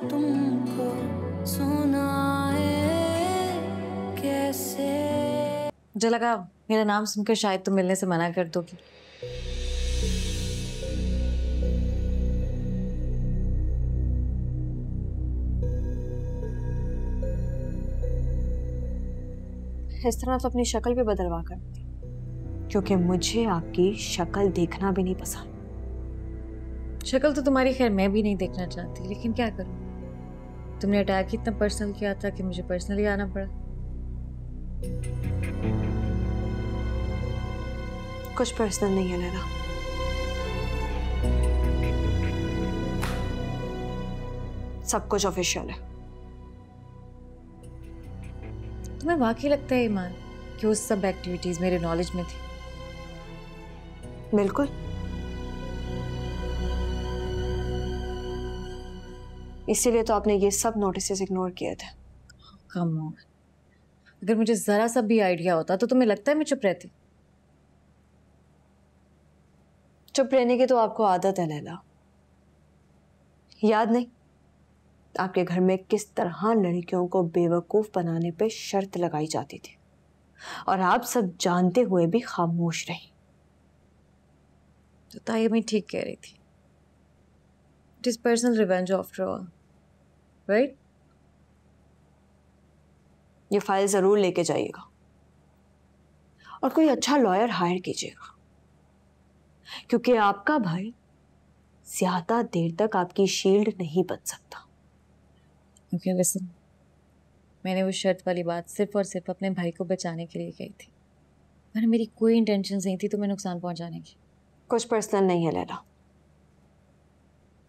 तुमको सुनाए कैसे। मुझे लगा मेरा नाम सुनकर शायद तुम मिलने से मना कर दोगी। इस तरह तो अपनी शक्ल भी बदलवा कर दी, क्योंकि मुझे आपकी शक्ल देखना भी नहीं पसंद। शक्ल तो तुम्हारी खैर मैं भी नहीं देखना चाहती, लेकिन क्या करूं, तुमने अटैक इतना पर्सनल किया था कि मुझे पर्सनली आना पड़ा। कुछ पर्सनल नहीं है लैला। सब कुछ ऑफिशियल है। तुम्हें वाकई लगता है ईमान कि वो सब एक्टिविटीज मेरे नॉलेज में थी? बिल्कुल। इसीलिए तो आपने ये सब नोटिसेस इग्नोर किए थे। कम ऑन, अगर मुझे जरा सा भी आइडिया होता तो तुम्हें लगता है मैं चुप रहती? चुप रहने की तो आपको आदत है लैला। याद नहीं आपके घर में किस तरह लड़कियों को बेवकूफ बनाने पे शर्त लगाई जाती थी, और आप सब जानते हुए भी खामोश रही। तो ताई मैं ठीक कह रही थी। It is personal revenge after all, right? ये फाइल जरूर लेके जाइएगा और कोई अच्छा लॉयर हायर कीजिएगा, क्योंकि आपका भाई ज्यादा देर तक आपकी शील्ड नहीं बन सकता। ओके लिसन, मैंने वो शर्त वाली बात सिर्फ और सिर्फ अपने भाई को बचाने के लिए कही थी, वरना मेरी कोई इंटेंशन नहीं थी तुम्हें नुकसान पहुंचाने की। कुछ पर्सनल नहीं है लैला।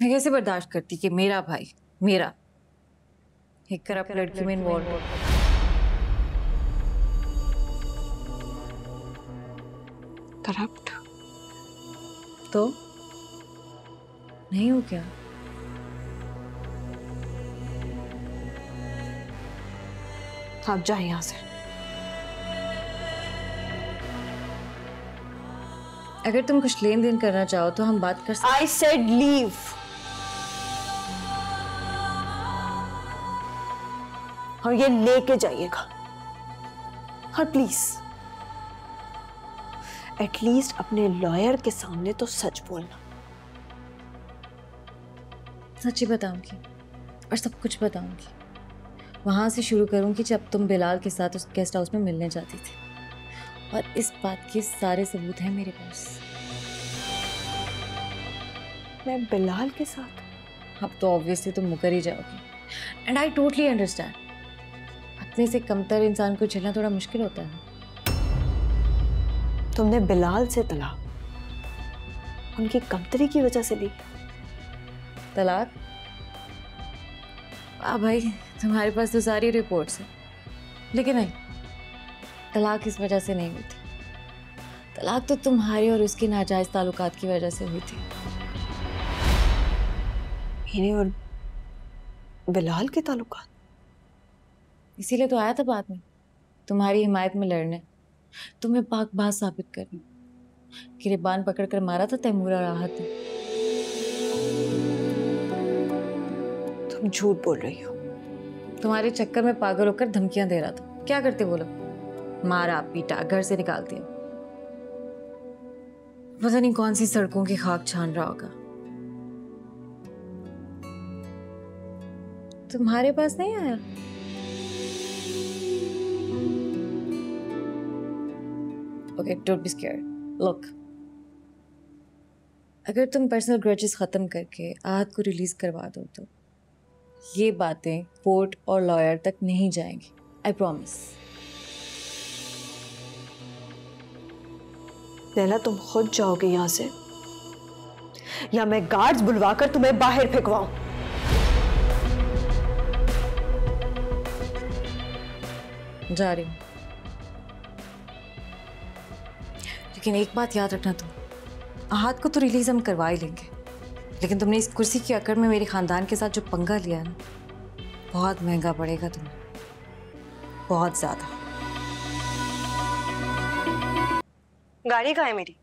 मैं कैसे बर्दाश्त करती कि मेरा भाई, मेरा एक करप्ट लड़की में इन्वॉल्व हो। करप्ट तो नहीं हो क्या? आप जाए यहां से। अगर तुम कुछ लेन देन करना चाहो तो हम बात कर सकते। I said leave. और ये लेके जाइएगा, और प्लीज एटलीस्ट अपने लॉयर के सामने तो सच बोलना। सच ही बताऊंगी और सब कुछ बताऊंगी। वहां से शुरू करूंगी जब तुम बिलाल के साथ उस गेस्ट हाउस में मिलने जाती थी, और इस बात के सारे सबूत हैं मेरे पास। मैं बिलाल के साथ? अब तो ऑब्वियसली तुम मुकर ही जाओगी, एंड आई टोटली अंडरस्टैंड। अपने से कमतर इंसान को झेलना थोड़ा मुश्किल होता है। तुमने बिलाल से तलाक उनकी कमतरी की वजह से ली? तलाक? भाई तुम्हारे पास तो सारी रिपोर्ट्स हैं, लेकिन नहीं, तलाक इस वजह से नहीं हुई थी। तलाक तो तुम्हारे और उसके नाजायज ताल्लुकात की वजह से हुई थी। मेरे और बिलाल के ताल्लुकात? इसीलिए तो आया था बाद में तुम्हारी हिमायत में लड़ने, तुम्हें पाकबाज साबित करने। गिरबान पकड़कर मारा था तैमूर और राहत ने। तुम झूठ बोल रही हो। तुम्हारे चक्कर में पागल होकर धमकियां दे रहा था। क्या करते वो लोग? मारा पीटा, घर से निकाल दिया। पता नहीं कौन सी सड़कों की खाक छान रहा होगा। तुम्हारे पास नहीं आया? Okay, don't be scared. Look, अगर तुम पर्सनल ग्रजेस खत्म करके आहत को रिलीज करवा दो तो ये बातें कोर्ट और लॉयर तक नहीं जाएंगी। I promise. लैला, तुम खुद जाओगे यहां से या मैं गार्ड्स बुलवाकर तुम्हें बाहर फेंकवाऊं? जा रही हूं, लेकिन एक बात याद रखना, तुम आहत को तो रिलीज हम करवा ही लेंगे, लेकिन तुमने इस कुर्सी की अकड़ में मेरे खानदान के साथ जो पंगा लिया है ना, बहुत महंगा पड़ेगा तुम्हें, बहुत ज्यादा। गाड़ी कहाँ है मेरी?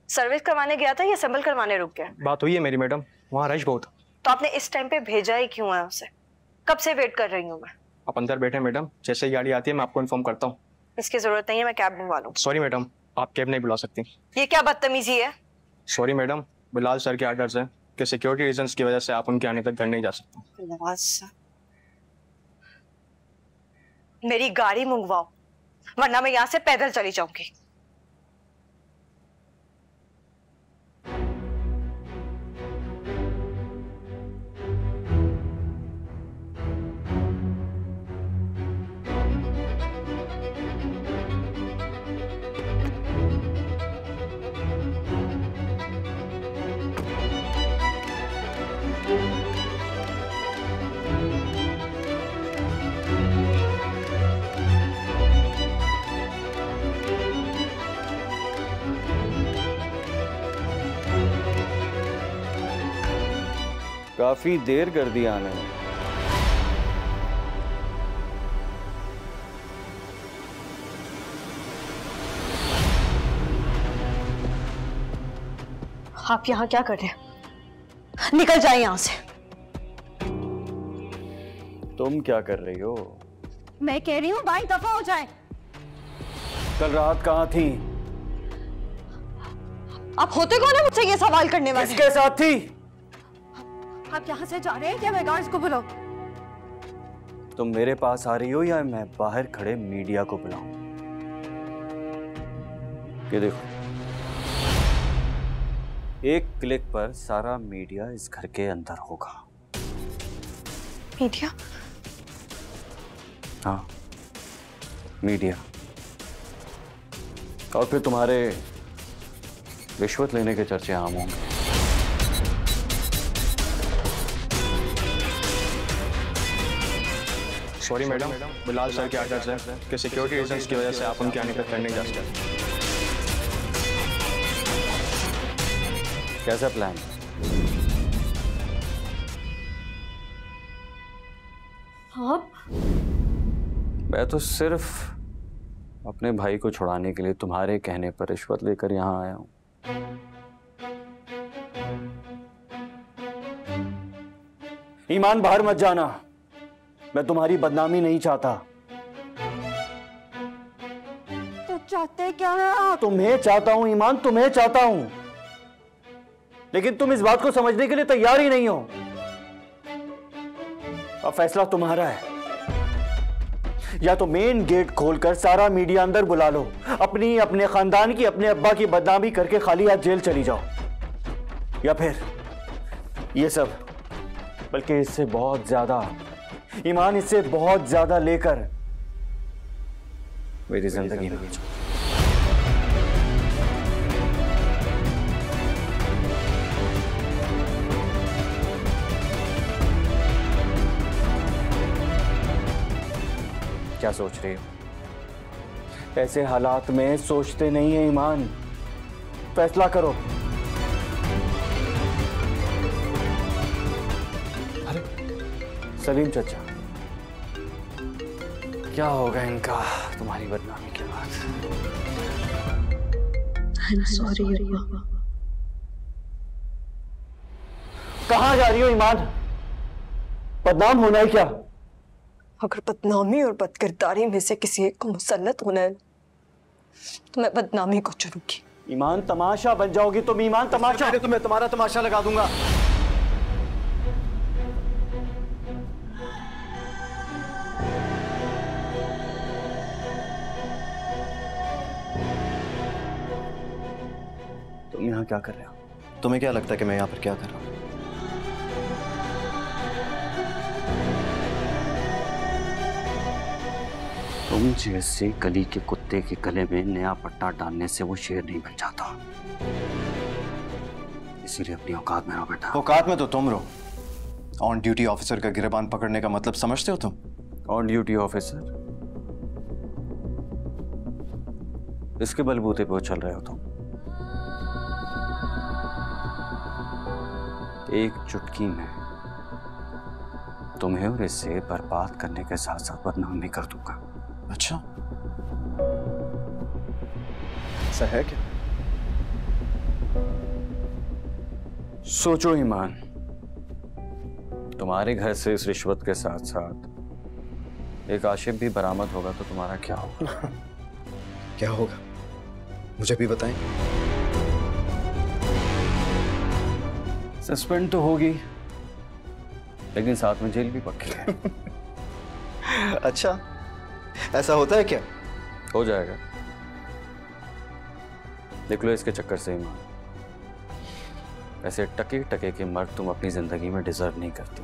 सर्विस करवाने गया था या असेंबल करवाने रुक गया? बात हुई है मेरी मैडम, वहाँ रश बहुत। तो आपने इस टाइम पे भेजा ही क्यों है उसे? कब से वेट कर रही हूँ मैं। आप अंदर बैठे मैडम, जैसे ही गाड़ी आती है मैं आपको इन्फॉर्म करता हूँ। इसकी जरूरत नहीं है, मैं कैब बुलवा लूँ। सॉरी मैडम, आप कैब नहीं बुला सकती। ये क्या बदतमीजी है? सॉरी मैडम, बिलाल सर के आर्डर्स हैं कि सिक्योरिटी रीजंस की वजह से आप उनके आने तक घर नहीं जा सकते। नवाज सर, मेरी गाड़ी मंगवाओ वरना मैं यहाँ से पैदल चली जाऊंगी। काफी देर कर दी आने में। आप यहाँ क्या कर रहे हैं? निकल जाए यहाँ से। तुम क्या कर रही हो? मैं कह रही हूँ भाई दफा हो जाए। कल रात कहाँ थी? आप होते कौन है मुझसे ये सवाल करने वाले? किसके साथ थी? आप यहाँ से जा रहे हैं क्या? मैं गार्ड्स को बुलाऊं? तुम मेरे पास आ रही हो या मैं बाहर खड़े मीडिया को बुलाऊं? ये देखो, एक क्लिक पर सारा मीडिया इस घर के अंदर होगा। मीडिया? हाँ, मीडिया। और फिर तुम्हारे रिश्वत लेने के चर्चे आम होंगे। सॉरी मैडम, बिलाल सर के आर्डर्स हैं कि सिक्योरिटी रीजंस की वजह से आप उनके आने तक घर नहीं जा सकते। कैसा प्लान? आप? मैं तो सिर्फ अपने भाई को छुड़ाने के लिए तुम्हारे कहने पर रिश्वत लेकर यहाँ आया हूं। ईमान, बाहर मत जाना, मैं तुम्हारी बदनामी नहीं चाहता। तो चाहते क्या है आप? तुम्हें चाहता हूं ईमान, तुम्हें चाहता हूं, लेकिन तुम इस बात को समझने के लिए तैयार ही नहीं हो। अब फैसला तुम्हारा है, या तो मेन गेट खोलकर सारा मीडिया अंदर बुला लो, अपनी, अपने खानदान की, अपने अब्बा की बदनामी करके खाली हाथ जेल चली जाओ, या फिर ये सब, बल्कि इससे बहुत ज्यादा ईमान, इससे बहुत ज्यादा लेकर मेरी जिंदगी में क्या सोच रही हो? ऐसे हालात में सोचते नहीं है ईमान, फैसला करो। सलीम चाचा, क्या होगा इनका तुम्हारी बदनामी के बाद? सॉरी। कहाँ जा रही हो ईमान? बदनाम होना है क्या? अगर बदनामी और बदकिरदारी में से किसी एक को मुसल्लत होना है तो मैं बदनामी को चुनूंगी। ईमान, तमाशा बन जाओगी तुम ईमान, तमाशा। तो मैं तुम्हारा तमाशा लगा दूंगा। तुम यहाँ क्या कर रहे हो? तुम्हें क्या लगता है कि मैं यहाँ पर क्या कर रहा हूँ? तुम जैसे गली के कुत्ते के गले में नया पट्टा डालने से वो शेर नहीं बन जाता, इसीलिए अपनी औकात में रहो बेटा। औकात में तो तुम रहो। ऑन ड्यूटी ऑफिसर का गिरबान पकड़ने का मतलब समझते हो तुम? On duty officer? इसके बलबूते पे चल रहे हो तुम। एक चुटकी में तुम्हें और इसे बर्बाद करने के साथ साथ बदनाम भी कर दूंगा। अच्छा, ऐसा है क्या? सोचो ईमान, तुम्हारे घर से इस रिश्वत के साथ साथ एक आशिफ भी बरामद होगा तो तुम्हारा क्या होगा? क्या होगा मुझे भी बताएं। सस्पेंड तो होगी, लेकिन साथ में जेल भी पक्की है। अच्छा, ऐसा होता है क्या? हो जाएगा। देख लो इसके चक्कर से ही मां, ऐसे टके टके के मर्द तुम अपनी जिंदगी में डिजर्व नहीं करती,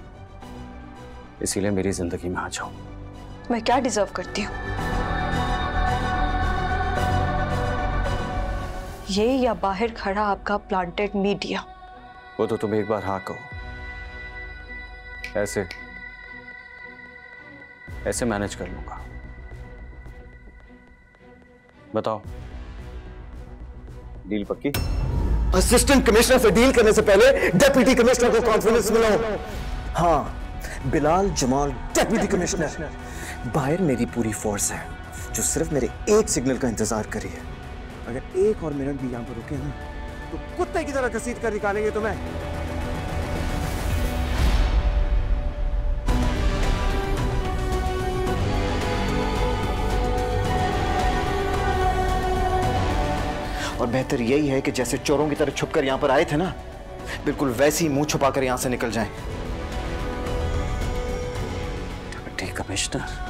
इसीलिए मेरी जिंदगी में आ जाओ। मैं क्या डिजर्व करती हूँ? ये या बाहर खड़ा आपका प्लांटेड मीडिया? वो तो तुम एक बार हाँ कहो, ऐसे ऐसे मैनेज कर लूंगा। बताओ, डील पक्की? असिस्टेंट कमिश्नर से डील करने से पहले डेप्यूटी कमिश्नर को कॉन्फ्रेंस मिलाओ। हाँ, बिलाल जमाल डेप्यूटी कमिश्नर। बाहर मेरी पूरी फोर्स है जो सिर्फ मेरे एक सिग्नल का इंतजार कर रही है। अगर एक और मिनट भी यहां पर रुके ना तो कुत्ते की तरह घसीट कर निकालेंगे तुम्हें। और बेहतर यही है कि जैसे चोरों की तरह छुपकर यहां पर आए थे ना, बिल्कुल वैसे ही मुंह छुपाकर यहां से निकल जाएं। डिप्टी कमिश्नर,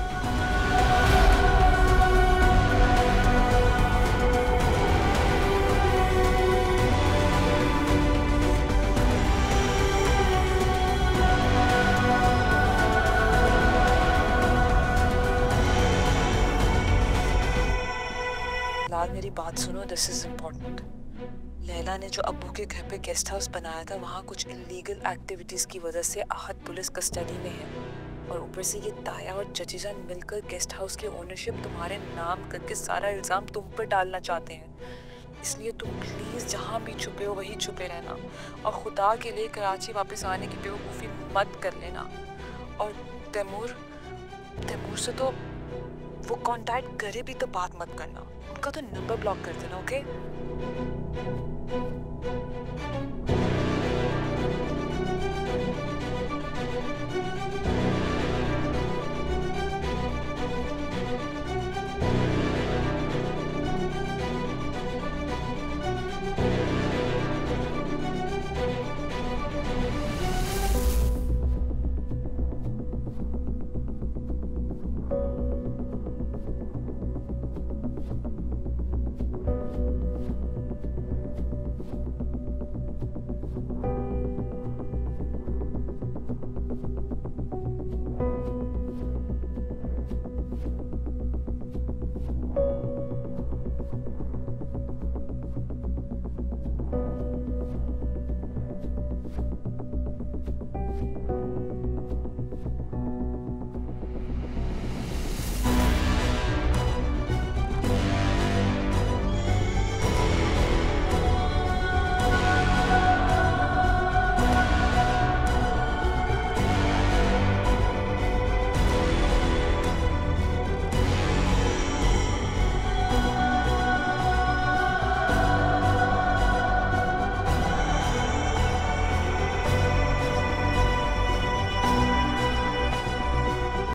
लाल मेरी बात सुनो, दिस इज इम्पोर्टेंट। लैला ने जो अब्बू के घर पे गेस्ट हाउस बनाया था, वहाँ कुछ इलीगल एक्टिविटीज की वजह से आहत पुलिस कस्टडी में है, और ऊपर से ये ताया और जचीजान मिलकर गेस्ट हाउस की ओनरशिप तुम्हारे नाम करके सारा इल्जाम तुम पर डालना चाहते हैं। इसलिए तुम प्लीज जहाँ भी छुपे हो वहीं छुपे रहना, और खुदा के लिए कराची वापस आने की बेवकूफ़ी मत कर लेना। और तैमूर से तो वो कांटेक्ट करे भी तो बात मत करना, उनका तो नंबर ब्लॉक कर देना, ओके?